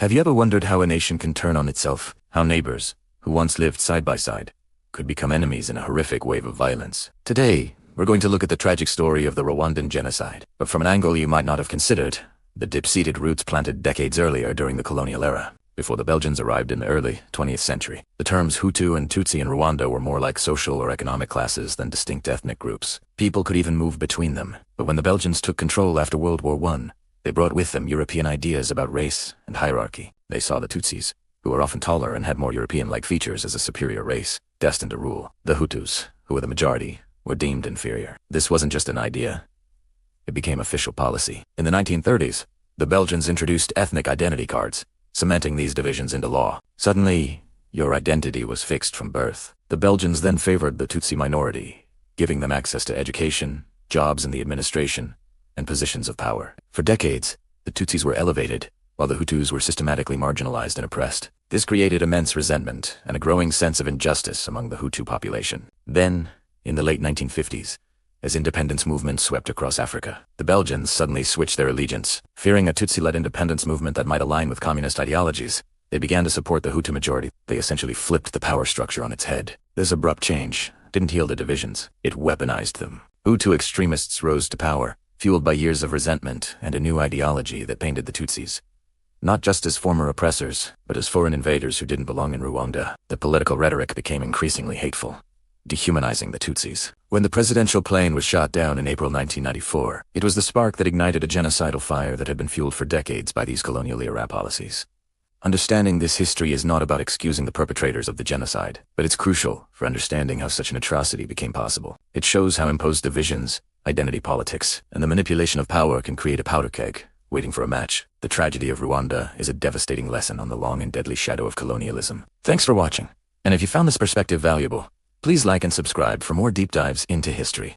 Have you ever wondered how a nation can turn on itself? How neighbors, who once lived side by side, could become enemies in a horrific wave of violence? Today, we're going to look at the tragic story of the Rwandan genocide, but from an angle you might not have considered: the deep-seated roots planted decades earlier during the colonial era, before the Belgians arrived in the early 20th century. The terms Hutu and Tutsi in Rwanda were more like social or economic classes than distinct ethnic groups. People could even move between them. But when the Belgians took control after World War I, they brought with them European ideas about race and hierarchy. They saw the Tutsis, who were often taller and had more European-like features, as a superior race, destined to rule. The Hutus, who were the majority, were deemed inferior. This wasn't just an idea. It became official policy. In the 1930s, the Belgians introduced ethnic identity cards, cementing these divisions into law. Suddenly, your identity was fixed from birth. The Belgians then favored the Tutsi minority, giving them access to education, jobs in the administration, and positions of power. For decades, the Tutsis were elevated, while the Hutus were systematically marginalized and oppressed. This created immense resentment and a growing sense of injustice among the Hutu population. Then, in the late 1950s, as independence movements swept across Africa, the Belgians suddenly switched their allegiance. Fearing a Tutsi-led independence movement that might align with communist ideologies, they began to support the Hutu majority. They essentially flipped the power structure on its head. This abrupt change didn't heal the divisions, it weaponized them. Hutu extremists rose to power, fueled by years of resentment and a new ideology that painted the Tutsis not just as former oppressors, but as foreign invaders who didn't belong in Rwanda. The political rhetoric became increasingly hateful, dehumanizing the Tutsis. When the presidential plane was shot down in April 1994, it was the spark that ignited a genocidal fire that had been fueled for decades by these colonial-era policies. Understanding this history is not about excusing the perpetrators of the genocide, but it's crucial for understanding how such an atrocity became possible. It shows how imposed divisions, identity politics, and the manipulation of power can create a powder keg waiting for a match. The tragedy of Rwanda is a devastating lesson on the long and deadly shadow of colonialism. Thanks for watching, and if you found this perspective valuable, please like and subscribe for more deep dives into history.